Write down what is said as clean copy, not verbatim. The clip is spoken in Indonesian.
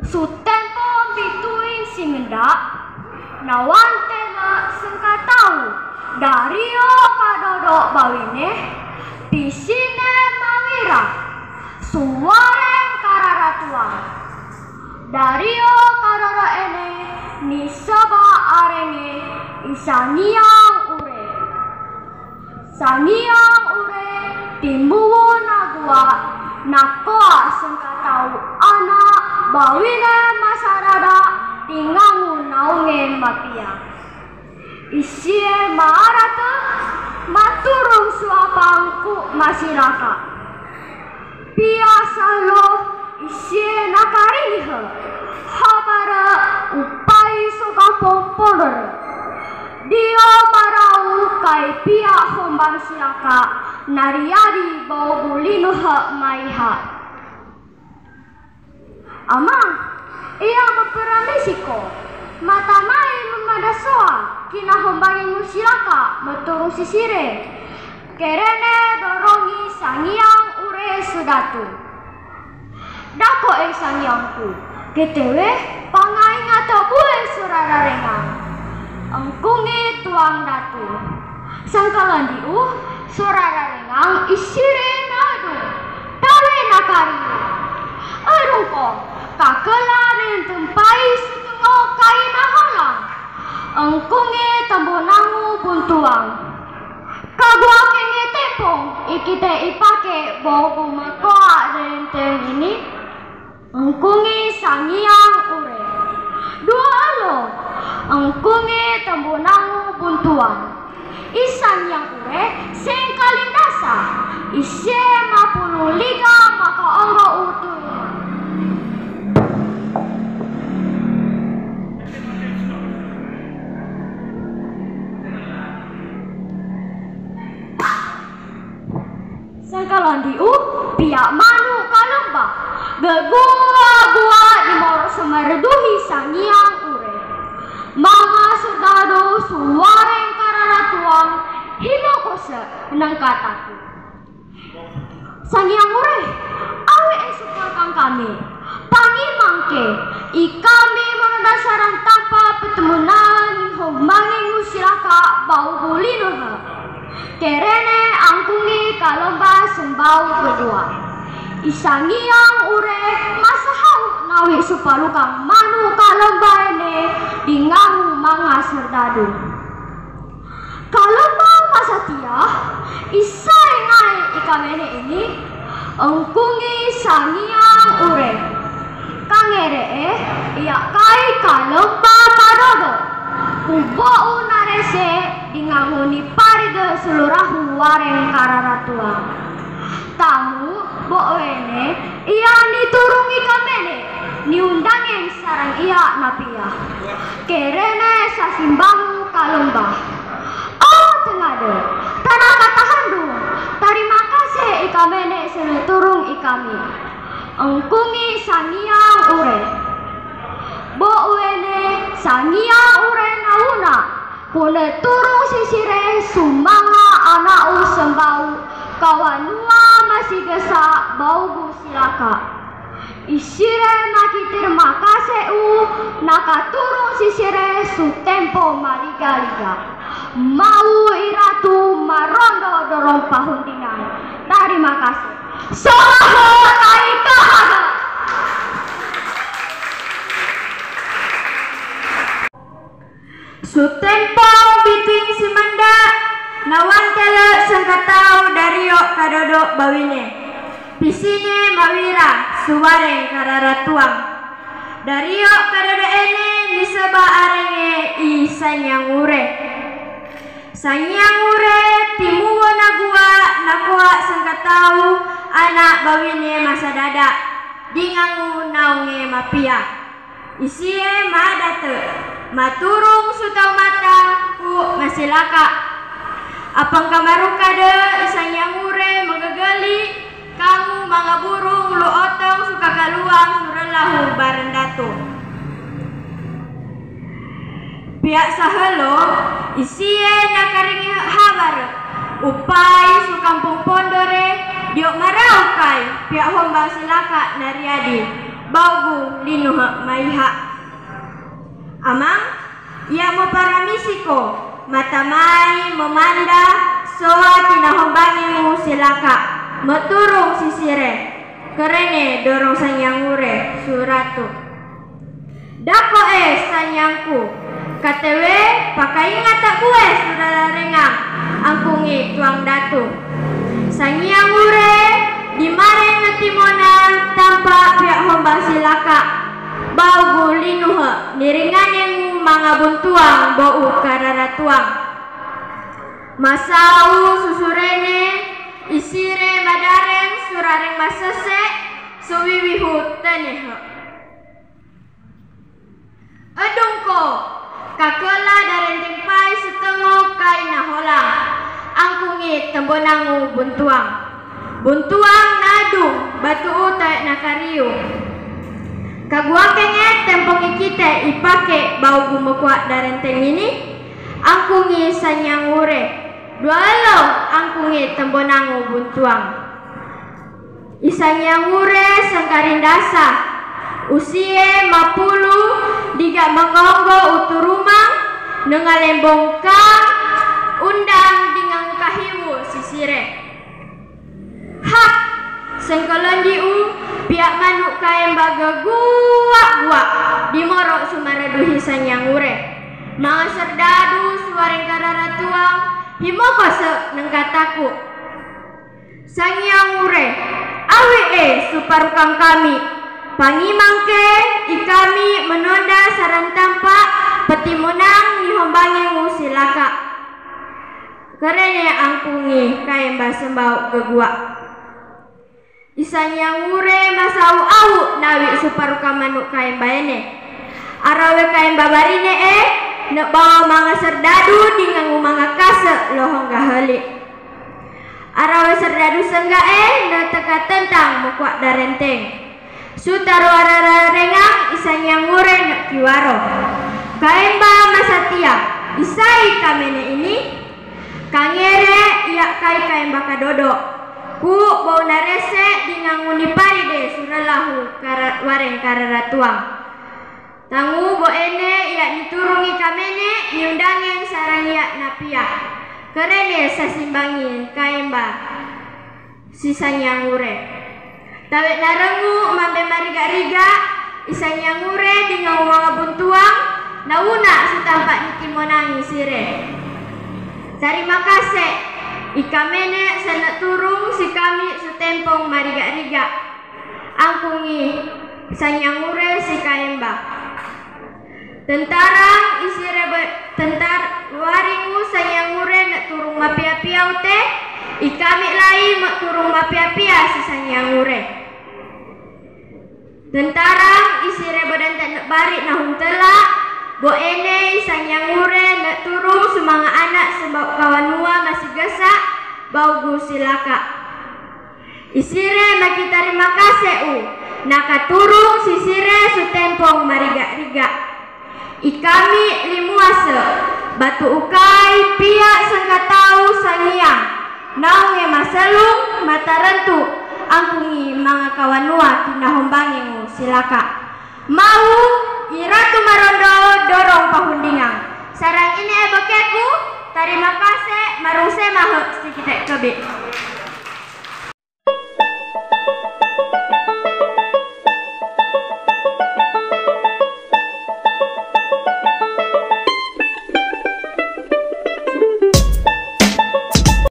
Sutempo bituin simendak nawan tela sengkatau dario kadodo bawine pisine mawira suwareng kararatuan dario kadodo ene nisaba arenge isaniang ure saniang ure timbuwo nagua nakoa sengkatau anak bawine masarada tingangu naunge mapia isie maarata maturung suapangku masiraka biasa lo isie nakarihe habara upai suka pompolor dia marau kai pia hombang siraka nariadi bau bulinuha maiha ama ia memperamesiko mata mai memadasoa kina hombangin musilaka meturung sisire kerene dorongi sangiang ure sudatu dako sangiangku ketewe pangai ngato bue surararengang engkungi tuang datu sangkalan diu surararengang isire nadu tawe nakari erungko kakelarin tempai sutungo kaina halang engkunge tambonangu buntuang kagua kenge tepong ikite ipake bogu makoa renteng ini engkunge sangiang ure dua lo engkunge tambonangu buntuang isan yang ure sengkalin dasa isye mapulu liga maka onggo utuh sangkalan diu pihak manu kalamba gegua-gua di moro semerduhi sangiang ure manga sudado suwareng kararatuang himokose nangkataku sangiang ure awe esukarkan kami pangi mangke ikami mendasaran tanpa petemunan hombangin musilaka bau bulinuha kerene angkungi kalomba sembau kedua isangiang ure masahau nawi supalukang manu kalomba ene dingamu manga serdadu kalomba masatia isai ngai ikamene ini angkungi sangiang ure kangere iya kai kalomba kadodo kubo unarese dinganguni parige seluruh wareng kararatua tamu boene iya niturungi kamene niundangin sarang iya napia kerene sasimbangu kalomba oh tengade tanah katahandu terima kasih ikamene seluturung ikami engkungi sangiang ure boene sangiang ure nauna pune turung sisire sumanga anau sembau kawanua masih gesa bau silaka isire maki terima kasih naka turung sisire sutempo maliga-liga mau iratu marondo dorong pahundinan terima kasih soraho naikahada Sutempo bituing simanda nawan tele sengkatau dario kadodo bawine pisine mawira suware kararatuang dario kadodo ene niseba arenge isanyang ure sanyang ure timuwo nagua nakua sengkatau anak bawine masa dada dingangu naunge mapia isie madate maturung sutau mata ku masilaka apang kamaru kade isanyang ure mengegali kamu manga burung lu otong suka kaluang surelahu barendatu pihak sahelo isie nakaringi habar upai su kampung pondore diok maraukai pihak hombang silaka nariadi baugu linuha maiha. Amang ia mo paramisiko matamai memanda soa kinahombangimu silaka meturung sisire kerene dorong sanyangure suratu. Dako sanyangku katewe pakainga tak kue suralarengang angkungi tuang datu. Sanyangure dimaren natimona tanpa pihak hombang silaka bau linuha niringaning mga buntuang bau kararatuang. Masau susurene isire madareng surareng masese suwiwihu teneha. Edungko kakela darenteng pai setengok kai naholang angkungi tembonangu buntuang. Buntuang nadung batu utai nakariu. Kagua kenge tempong ikite ipake bau gumekuak darenteng ini angkungi sanyangure. Dua lo angkungi tembonangu buntuang. Isanyangure sangkarindasa usie mapulu diga mengonggo uturumang nengalembongkang undang dengan kahiwu sisire. Hak sengkolon diu pihak manuk kaem baga gua dimorok sumaraduhi sanyangure. Mga serdadu suareng kararatuang himokose nengkataku. Sanyangure awi suparukang kami pangimangke ikami menonda saran tampak petimunang nihombangi silaka. Kerene angkungi kaem basembau gegua. Isanyangure masau au nawi suparuka manuk kaem baene. Arawe kaem babarine nek bawa mga serdadu dengan mga kase lohong gahali. Arawe serdadu sengga nek teka tentang mukuak darenteng. Sutarwara rengang isanyangure nek kiwaro. Kaem ba masatia isai kamene ini kangere ia kai kaem bakadodo. Ku bau narese dinganguni paride suralahu wareng kararatuang. Tangu bo ene ia diturungi kamene niundangin sarangya napia. Kerene sasimbangi kaemba sisanyangure. Tawet narengu mambe mariga-riga isanyangure dengan mga buntuang nauna sutampak nitimonangi sire. Terima kasih. Ikamene sanak turung si kami sutempong mariga-riga angkungi sanyangure si kaemba. Tentara isire tentar waringu sanyangure nak turung mapia-piau te ikami lai mak turung mapia-pia si sanyangure. Tentara isire badan tak nak barik nahung telak bo ene sanyangure nak turung semanga anak sebab kawanua masih gesak bau silaka. Isire maki terima kasih naka turung sisire sutempong mariga-riga. Ikami limuase batu ukai pihak sangkatau sangiang naunge maselung mata rentu angkungi mga kawanua kinahombangimu silaka. Mau iratu marondo dorong pahundingang. Sarang ini bekeku. Terima kasih marung semah sedikit kebe.